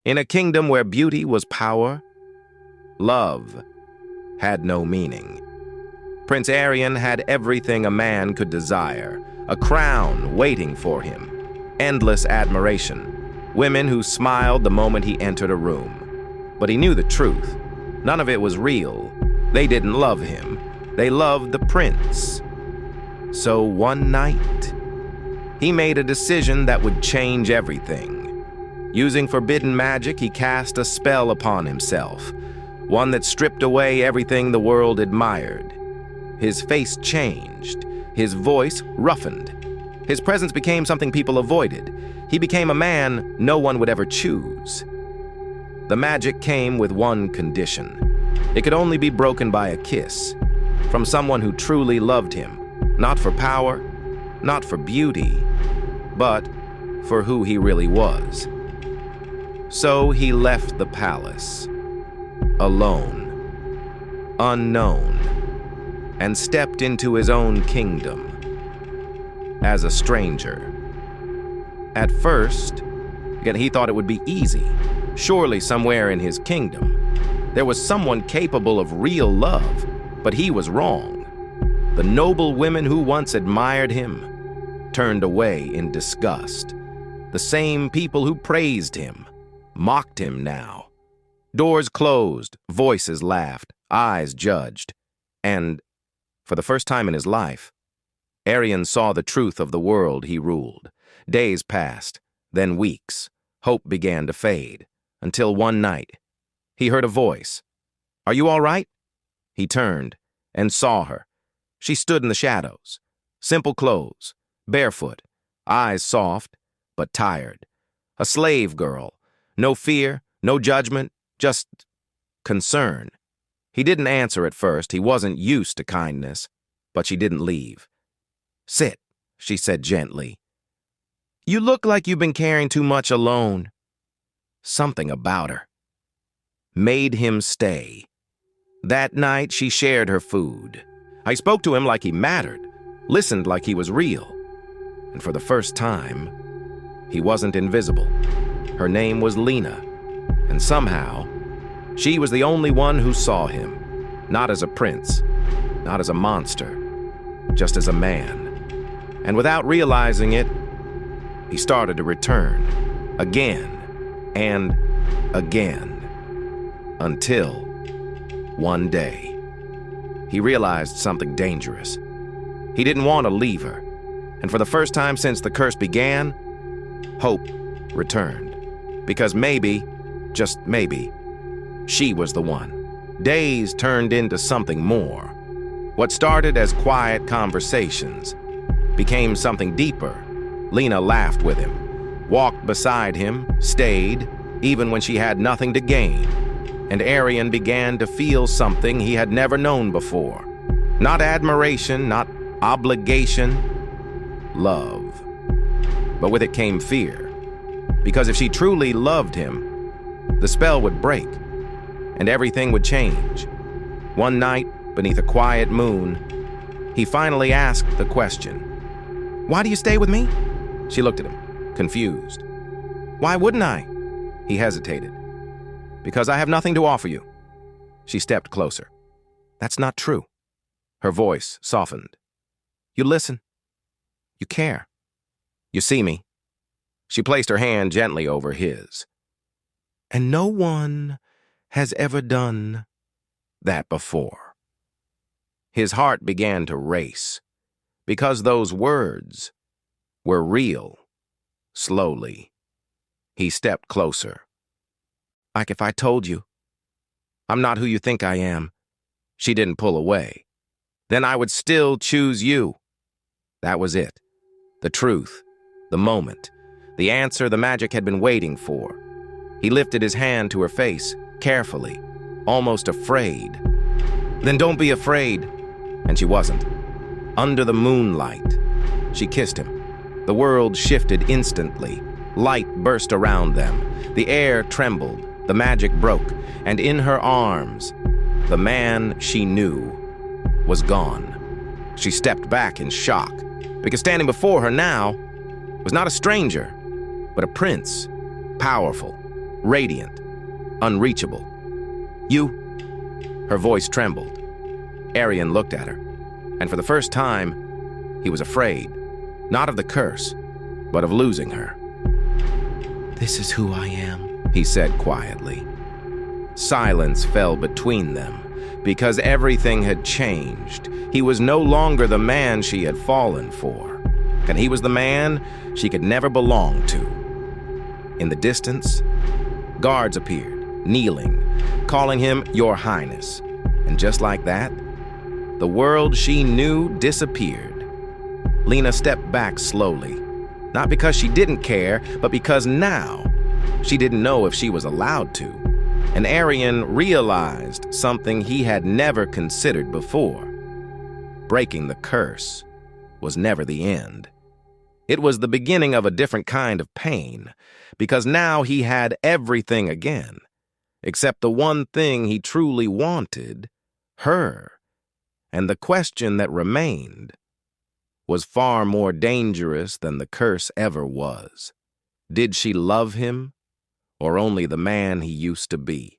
In a kingdom where beauty was power, love had no meaning. Prince Arian had everything a man could desire, a crown waiting for him, endless admiration, women who smiled the moment he entered a room. But he knew the truth. None of it was real. They didn't love him. They loved the prince. So one night, he made a decision that would change everything. Using forbidden magic, he cast a spell upon himself, one that stripped away everything the world admired. His face changed, his voice roughened. His presence became something people avoided. He became a man no one would ever choose. The magic came with one condition. It could only be broken by a kiss, from someone who truly loved him, not for power, not for beauty, but for who he really was. So he left the palace, alone, unknown, and stepped into his own kingdom as a stranger. At first, again, he thought it would be easy. Surely somewhere in his kingdom, there was someone capable of real love, but he was wrong. The noble women who once admired him turned away in disgust. The same people who praised him mocked him now. Doors closed, voices laughed, eyes judged. And, for the first time in his life, Arian saw the truth of the world he ruled. Days passed, then weeks. Hope began to fade, until one night, he heard a voice. "Are you all right?" He turned and saw her. She stood in the shadows, simple clothes, barefoot, eyes soft but tired. A slave girl, no fear, no judgment, just concern. He didn't answer at first. He wasn't used to kindness, but she didn't leave. "Sit," she said gently. "You look like you've been carrying too much alone." Something about her made him stay. That night, she shared her food. I spoke to him like he mattered, listened like he was real. And for the first time, he wasn't invisible. Her name was Lena, and somehow, she was the only one who saw him, not as a prince, not as a monster, just as a man. And without realizing it, he started to return, again and again, until one day, he realized something dangerous. He didn't want to leave her, and for the first time since the curse began, hope returned. Because maybe, just maybe, she was the one. Days turned into something more. What started as quiet conversations became something deeper. Lena laughed with him, walked beside him, stayed, even when she had nothing to gain. And Arian began to feel something he had never known before. Not admiration, not obligation, love. But with it came fear. Because if she truly loved him, the spell would break, and everything would change. One night, beneath a quiet moon, he finally asked the question, "Why do you stay with me?" She looked at him, confused. "Why wouldn't I?" He hesitated. "Because I have nothing to offer you." She stepped closer. "That's not true." Her voice softened. "You listen. You care. You see me." She placed her hand gently over his. "And no one has ever done that before." His heart began to race, because those words were real. Slowly, he stepped closer. "Like if I told you, I'm not who you think I am," she didn't pull away, "then I would still choose you." That was it. The truth, the moment, the answer the magic had been waiting for. He lifted his hand to her face, carefully, almost afraid. "Then don't be afraid." And she wasn't. Under the moonlight, she kissed him. The world shifted instantly. Light burst around them. The air trembled. The magic broke. And in her arms, the man she knew was gone. She stepped back in shock, because standing before her now was not a stranger, but a prince, powerful, radiant, unreachable. You? Her voice trembled. Arian looked at her, and for the first time, he was afraid, not of the curse, but of losing her. "This is who I am," he said quietly. Silence fell between them, because everything had changed. He was no longer the man she had fallen for, and he was the man she could never belong to. In the distance, guards appeared, kneeling, calling him Your Highness. And just like that, the world she knew disappeared. Lena stepped back slowly, not because she didn't care, but because now she didn't know if she was allowed to. And Arian realized something he had never considered before. Breaking the curse was never the end. It was the beginning of a different kind of pain, because now he had everything again, except the one thing he truly wanted, her. And the question that remained was far more dangerous than the curse ever was. Did she love him, or only the man he used to be?